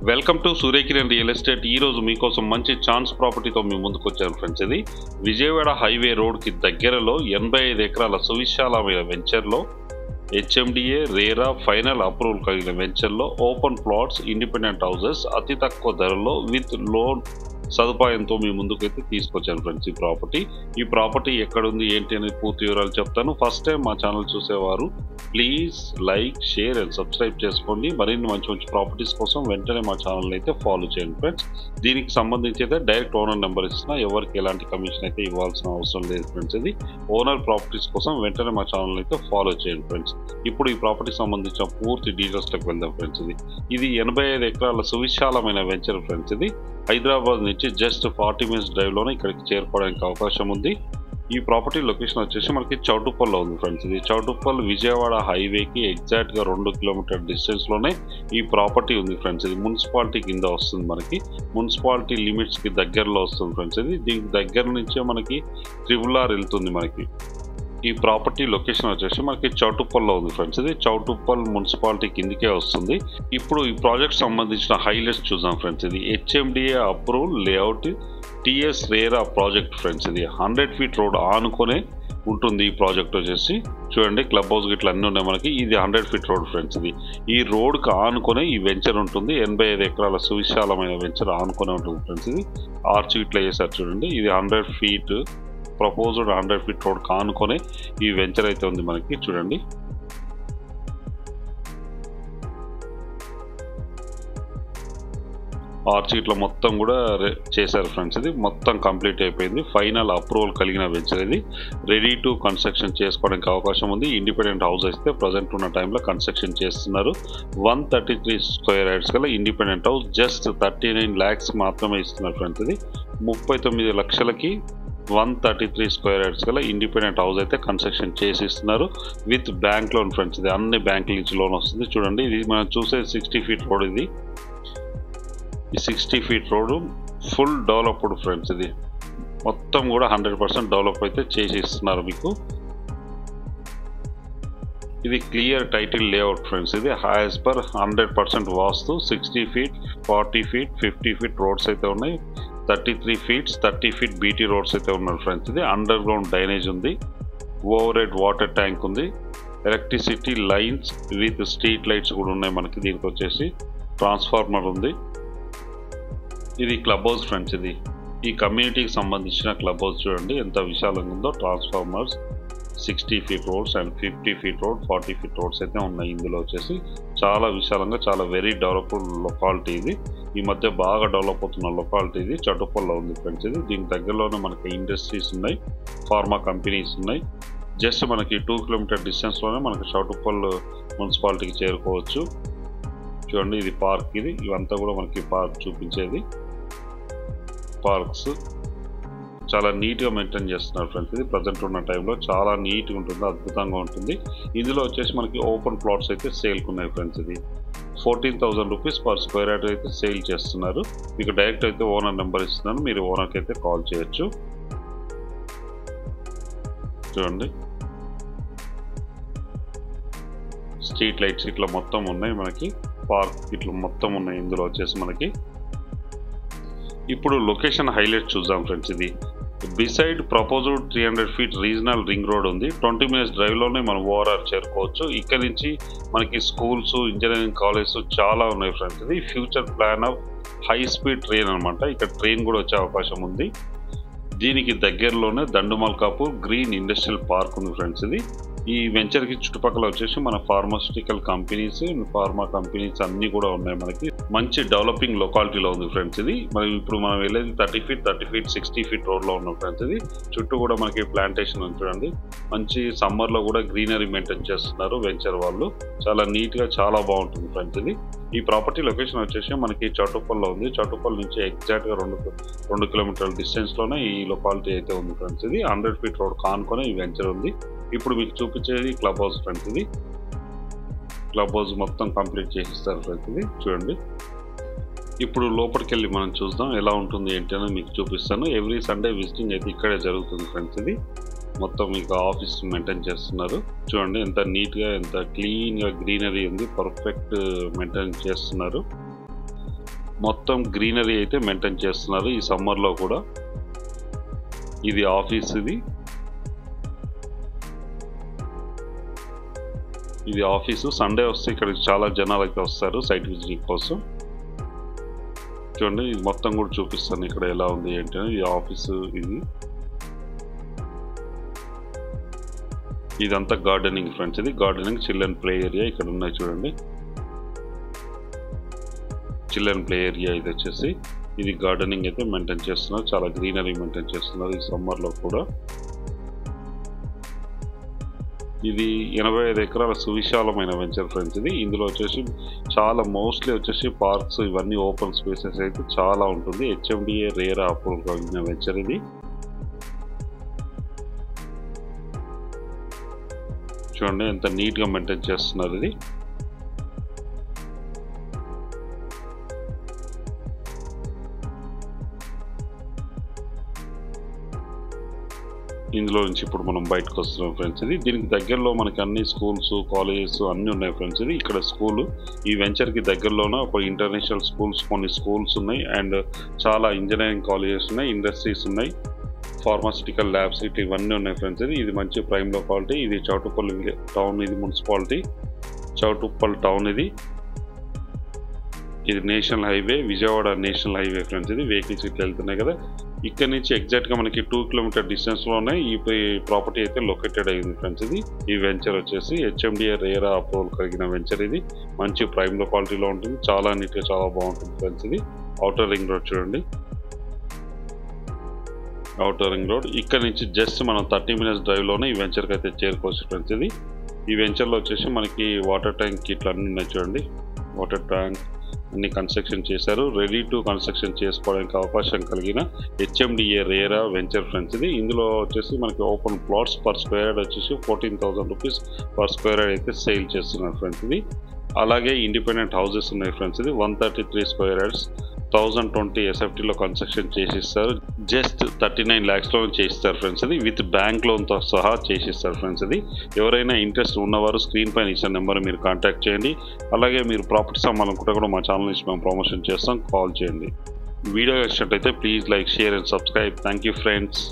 Welcome to Surya Kiran real estate. ఈ రోజు మీకోసం మంచి ఛాన్స్ ప్రాపర్టీతో మీ ముందుకు వచ్చాను ఫ్రెండ్స్. ఇది విజయవాడ హైవే రోడ్కి దగ్గరలో 85 ఎకరాల సువిశాలమైన వెంచర్లో హెచ్ఎండిఏ రేరా ఫైనల్ అప్రూవల్ కలిగిన వెంచర్లో ఓపెన్ ప్లాట్స్, ఇండిపెండెంట్ హౌసెస్ అతి తక్కువ ధరలో విత్ లోన్ సదుపాయంతో మీ ముందుకైతే తీసుకొచ్చాను ఫ్రెండ్స్. ఈ ప్రాపర్టీ ఎక్కడుంది ఏంటి అనేది పూర్తి వివరాలు చెప్తాను. ఫస్ట్ టైం మా ఛానల్ చూసేవారు please like, share and subscribe చేసుకోండి. మరిన్ని మంచి ప్రాపర్టీస్ కోసం వెంటనే మా ఛానల్ అయితే ఫాలో చేయండి ఫ్రెండ్స్. దీనికి సంబంధించి అయితే డైరెక్ట్ ఓనర్ నెంబర్ ఇస్తున్నా, ఎవరికి ఎలాంటి కమిషన్ అయితే ఇవ్వాల్సిన అవసరం లేదు ఫ్రెండ్స్. ఇది ఓనర్ ప్రాపర్టీస్ కోసం వెంటనే మా ఛానల్ అయితే ఫాలో చేయండి ఫ్రెండ్స్. ఇప్పుడు ఈ ప్రాపర్టీకి సంబంధించిన పూర్తి డీటెయిల్స్లోకి వెళ్దాం ఫ్రెండ్స్. ఇది 85 ఎకరాల సువిశాలమైన వెంచర్ ఫ్రెండ్స్. ఇది హైదరాబాద్ నుంచి జస్ట్ 40 మినిట్స్ డ్రైవ్లోనే ఇక్కడికి చేరుకోవడానికి అవకాశం ఉంది. ఈ ప్రాపర్టీ లొకేషన్ వచ్చేసి మనకి చౌటుప్పల్లో ఉంది ఫ్రెండ్స్. ఇది చౌటుప్పల్ విజయవాడ హైవేకి ఎగ్జాక్ట్గా 2 కిలోమీటర్ డిస్టెన్స్లోనే ఈ ప్రాపర్టీ ఉంది ఫ్రెండ్స్. ఇది మున్సిపాలిటీ కింద వస్తుంది, మనకి మున్సిపాలిటీ లిమిట్స్కి దగ్గరలో వస్తుంది ఫ్రెండ్స్. ఇది దీనికి దగ్గర నుంచే మనకి RRR వెళ్తుంది మనకి. ఈ ప్రాపర్టీ లొకేషన్ వచ్చేసి మనకి చౌటుప్పల్లో ఉంది ఫ్రెండ్స్. ఇది చౌటుప్పల్ మున్సిపాలిటీ కిందికే వస్తుంది. ఇప్పుడు ఈ ప్రాజెక్ట్ సంబంధించిన హైలైట్స్ చూద్దాం ఫ్రెండ్స్. ఇది HMDA approval layout TS RERA project friends. ఇది 100 ఫీట్ రోడ్ ఆనుకొనే ఉంటుంది. ఈ ప్రాజెక్ట్ వచ్చేసి చూడండి, క్లబ్ హౌస్ గిట్లా అన్నీ ఉన్నాయి మనకి. ఇది 100 ఫీట్ రోడ్ ఫ్రెండ్స్. ఇది ఈ రోడ్కి ఆనుకొనే ఈ వెంచర్ ఉంటుంది. 85 ఎకరాల సువిశాలమైన వెంచర్ ఆనుకొనే ఉంటుంది ఫ్రెండ్స్. ఇది ఆర్చ్ ఇట్లా చేశారు చూడండి. ఇది 100 ఫీట్ ప్రపోజ్డ్ 100 ఫీట్ రోడ్ కానుకొనే ఈ వెంచర్ అయితే ఉంది మనకి. చూడండి, ఆర్చ్ ఇట్లా మొత్తం కూడా చేశారు ఫ్రెండ్స్. ఇది మొత్తం కంప్లీట్ అయిపోయింది. ఫైనల్ అప్రూవల్ కలిగిన వెంచర్. ఇది రెడీ టు కన్స్ట్రక్షన్ చేసుకోవడానికి అవకాశం ఉంది. ఇండిపెండెంట్ హౌస్ అయితే ప్రజెంట్ ఉన్న టైంలో కన్స్ట్రక్షన్ చేస్తున్నారు. 133 స్క్వేర్ యార్డ్స్ గల ఇండిపెండెంట్ హౌస్ జస్ట్ 39 lakhs మాత్రమే ఇస్తున్నారు ఫ్రెండ్స్. ఇది 39 లక్షలకి 133 స్క్వేర్ యార్డ్స్ గల ఇండిపెండెంట్ హౌస్ అయితే కన్స్ట్రక్షన్ చేసి ఇస్తున్నారు విత్ బ్యాంక్ లోన్ ఫ్రెండ్స్. ఇది అన్ని బ్యాంకుల నుంచి లోన్ వస్తుంది. చూడండి, ఇది మనం చూసే 60 ఫీట్ రోడ్. ఇది ఈ 60 feet road full developed friends. ఇది మొత్తం కూడా 100% డెవలప్ అయితే చేసి ఇస్తున్నారు మీకు. ఇది క్లియర్ టైటిల్ లేఅవుట్ ఫ్రెండ్స్. ఇది యాజ్ పర్ 100% వాస్తు. 60 ఫీట్, 40 ఫీట్, 50 ఫీట్ రోడ్స్ అయితే ఉన్నాయి. 33 ఫీట్స్, 30 ఫీట్ బీటీ రోడ్స్ అయితే ఉన్నారు ఫ్రెండ్స్. ఇది అండర్ గ్రౌండ్ డ్రైనేజ్ ఉంది. ఓవర్ హెడ్ వాటర్ ట్యాంక్ ఉంది. Electricity lines with street lights కూడా ఉన్నాయి మనకి. దీనికి వచ్చేసి ట్రాన్స్ఫార్మర్ ఉంది. ఇది క్లబ్ హౌస్ ఫ్రెండ్స్. ఇది ఈ కమ్యూనిటీకి సంబంధించిన క్లబ్ హౌస్ చూడండి ఎంత విశాలంగా ఉందో. Transformers, 60 feet roads and 50 feet road, 40 feet roads అయితే ఉన్నాయి. ఇందులో వచ్చేసి చాలా విశాలంగా, చాలా వెరీ డెవలప్డ్ లొకాలిటీ. ఇది ఈ మధ్య బాగా డెవలప్ అవుతున్న లొకాలిటీ. ఇది చౌటుప్పల్లో ఉంది ఫ్రెండ్స్. ఇది దీనికి దగ్గరలోనే మనకి ఇండస్ట్రీస్ ఉన్నాయి, ఫార్మా కంపెనీస్ ఉన్నాయి. జస్ట్ మనకి 2 కిలోమీటర్ డిస్టెన్స్లోనే మనకి చౌటుప్పల్ మున్సిపాలిటీకి చేరుకోవచ్చు. చూడండి, ఇది పార్క్. ఇది ఇవంతా కూడా మనకి పార్క్ చూపించేది. పార్క్స్ చాలా నీట్గా మెయింటైన్ చేస్తున్నారు ఫ్రెండ్స్. ఇది ప్రజెంట్ ఉన్న టైంలో చాలా నీట్గా ఉంటుంది, అద్భుతంగా ఉంటుంది. ఇందులో వచ్చేసి మనకి ఓపెన్ ప్లాట్స్ అయితే సేల్కి ఉన్నాయి ఫ్రెండ్స్. ఇది 14,000 రూపీస్ పర్ స్క్వేర్ యార్డ్ అయితే సేల్ చేస్తున్నారు. మీకు డైరెక్ట్ అయితే ఓనర్ నెంబర్ ఇస్తున్నాను, మీరు ఓనర్కి అయితే కాల్ చేయొచ్చు. చూడండి, స్ట్రీట్ లైట్స్ ఇట్లా మొత్తం ఉన్నాయి మనకి. పార్క్ ఇట్లా మొత్తం ఉన్నాయి ఇందులో వచ్చేసి మనకి. ఇప్పుడు లొకేషన్ హైలైట్ చూద్దాం ఫ్రెండ్స్. ఇది beside proposed 300 feet regional ring road ఉంది. 20 మినిట్స్ డ్రైవ్లోనే మనం ఓఆర్ఆర్ చేరుకోవచ్చు. ఇక్కడ నుంచి మనకి స్కూల్స్, ఇంజనీరింగ్ కాలేజెస్ చాలా ఉన్నాయి ఫ్రెండ్స్. ఇది future plan of high speed train అనమాట. ఇక్కడ ట్రైన్ కూడా వచ్చే అవకాశం ఉంది. దీనికి దగ్గరలోనే దండుమల్కాపూర్ గ్రీన్ ఇండస్ట్రియల్ పార్క్ ఉంది ఫ్రెండ్స్. ఇది ఈ వెంచర్కి చుట్టుపక్కల వచ్చేసి మన ఫార్మాస్యూటికల్ కంపెనీస్, ఫార్మా కంపెనీస్ అన్నీ కూడా ఉన్నాయి మనకి. మంచి డెవలపింగ్ లొకాలిటీలో ఉంది ఫ్రెండ్స్. ఇది మరి ఇప్పుడు మనం వెళ్ళేది 30 ఫీట్ 60 ఫీట్ రోడ్లో ఉన్నాం ఫ్రెండ్స్. ఇది చుట్టూ కూడా మనకి ప్లాంటేషన్ ఉంది చూడండి. మంచి సమ్మర్లో కూడా గ్రీనరీ మెయింటైన్ చేస్తున్నారు వెంచర్ వాళ్ళు. చాలా నీట్గా, చాలా బాగుంటుంది ఫ్రెండ్స్. ఇది ఈ ప్రాపర్టీ లొకేషన్ వచ్చేసి మనకి చౌటుప్పల్లో ఉంది. చౌటుప్పల్ నుంచి ఎగ్జాక్ట్గా 2 కిలోమీటర్ల డిస్టెన్స్లోనే ఈ లొకాలిటీ అయితే ఉంది ఫ్రెండ్స్. ఇది 100 ఫీట్ రోడ్ కానుకొని ఈ వెంచర్ ఉంది. ఇప్పుడు మీకు చూపించేది క్లబ్ హౌస్ ఫ్రెండ్స్. ఇది క్లబ్ హౌస్ మొత్తం కంప్లీట్ చేసిస్తారు ఫ్రెండ్స్. ఇది చూడండి. ఇప్పుడు లోపలికి వెళ్ళి మనం చూద్దాం ఎలా ఉంటుంది ఏంటి అని మీకు చూపిస్తాను. ఎవ్రీ సండే విజిటింగ్ అయితే ఇక్కడే జరుగుతుంది ఫ్రెండ్స్. ఇది మొత్తం మీకు ఆఫీస్ మెయింటైన్ చేస్తున్నారు. చూడండి ఎంత నీట్గా, ఎంత క్లీన్గా గ్రీనరీ ఉంది, పర్ఫెక్ట్ మెయింటైన్ చేస్తున్నారు. మొత్తం గ్రీనరీ అయితే మెయింటైన్ చేస్తున్నారు ఈ సమ్మర్లో కూడా. ఇది ఆఫీస్, ఇది ఆఫీసు. సండే వస్తే ఇక్కడికి చాలా జనాలు అయితే వస్తారు సైట్ విజిటింగ్ కోసం. చూడండి, ఇది మొత్తం కూడా చూపిస్తాను ఇక్కడ ఎలా ఉంది ఏంటంటే. ఇది ఆఫీసు, ఇదంతా గార్డెనింగ్ ఫ్రెండ్స్. ఇది గార్డెనింగ్, చిల్డ్రన్ ప్లే ఏరియా ఇక్కడ ఉన్నాయి చూడండి. చిల్డ్రన్ ప్లే ఏరియా ఇది వచ్చేసి. ఇది గార్డెనింగ్ అయితే మెయింటైన్ చేస్తున్నారు, చాలా గ్రీనరీ మెయింటైన్ చేస్తున్నారు ఈ సమ్మర్లో కూడా. ఇది 85 ఎకరాల సువిశాలమైన వెంచర్ ఫ్రెండ్స్. ఇది ఇందులో వచ్చేసి చాలా మోస్ట్లీ వచ్చేసి పార్క్స్ ఇవన్నీ ఓపెన్ స్పేసెస్ అయితే చాలా ఉంటుంది. HMDA రేరా అప్రూవల్ కలిగిన వెంచర్ ఇది. చూడండి ఎంత నీట్గా మెయింటైన్ చేస్తున్నారు ఇది. ఇందులో నుంచి ఇప్పుడు మనం బయటకు వస్తున్నాం ఫ్రెండ్స్. ఇది దీనికి దగ్గరలో మనకి అన్ని స్కూల్స్, కాలేజెస్ అన్నీ ఉన్నాయి ఫ్రెండ్స్. ఇది ఇక్కడ స్కూల్, ఈ వెంచర్కి దగ్గరలోనే ఒక ఇంటర్నేషనల్ స్కూల్స్, కొన్ని స్కూల్స్ ఉన్నాయి అండ్ చాలా ఇంజనీరింగ్ కాలేజెస్ ఉన్నాయి, ఇండస్ట్రీస్ ఉన్నాయి, ఫార్మాసిటికల్ ల్యాబ్స్ ఇవన్నీ ఉన్నాయి ఫ్రెండ్స్. ఇది మంచి ప్రైమ్ లొకాలిటీ. ఇది చౌటుప్పల్ టౌన్, ఇది మున్సిపాలిటీ చౌటుప్పల్ టౌన్. ఇది national highway, Vijayawada national highway friends. ఇది వెహికల్స్ ఇట్లా వెళ్తున్నాయి కదా. ఇక్కడ నుంచి ఎగ్జాక్ట్గా మనకి 2 కిలోమీటర్ డిస్టెన్స్లోనే ఈ ప్రాపర్టీ అయితే లొకేటెడ్ అయింది ఫ్రెండ్స్. ఈ వెంచర్ వచ్చేసి HMDA రేరా అప్రూవల్ కలిగిన వెంచర్. ఇది మంచి ప్రైమ్ లొకాలిటీలో ఉంటుంది, చాలా నీట్గా చాలా బాగుంటుంది ఫ్రెండ్స్. ఇది ఔటర్ రింగ్ రోడ్ చూడండి, ఔటర్ రింగ్ రోడ్. ఇక్కడ నుంచి జస్ట్ మనం 30 minutes డ్రైవ్లోనే ఈ వెంచర్కి అయితే చేరుకోవచ్చు ఫ్రెండ్స్. ఈ వెంచర్లో వచ్చేసి మనకి వాటర్ ట్యాంక్ ఇట్లా అన్నీ ఉన్నాయి చూడండి. వాటర్ ట్యాంక్ అన్ని కన్స్ట్రక్షన్ చేశారు, రెడీ టు కన్స్ట్రక్షన్ చేసుకోవడానికి అవకాశం కలిగిన HMDA రేరా వెంచర్ ఫ్రెండ్స్. ఇందులో వచ్చేసి మనకి open plots per square yard వచ్చేసి 14,000 రూపీస్ పర్ స్క్వేర్ యార్డ్ అయితే సేల్ చేస్తున్నారు ఫ్రెండ్స్. అలాగే ఇండిపెండెంట్ హౌసెస్ ఉన్నాయి ఫ్రెండ్స్. 133 స్క్వేర్ యార్డ్స్ 1020 SFTలో కన్స్ట్రక్షన్ చేసిస్తారు. జస్ట్ 39 lakhsలో చేయిస్తారు ఫ్రెండ్స్. విత్ బ్యాంక్ లోన్తో సహా చేసిస్తారు ఫ్రెండ్స్. ఎవరైనా ఇంట్రెస్ట్ ఉన్నవారు స్క్రీన్ పైన ఇచ్చిన నెంబర్ మీరు కాంటాక్ట్ చేయండి. అలాగే మీరు ప్రాపర్టీస్ అమ్మాలనుకుంటే కూడా మా ఛానల్ నుంచి మేము ప్రమోషన్ చేస్తాం, కాల్ చేయండి. వీడియో నచ్చినట్లయితే please like, share and subscribe. Thank you friends.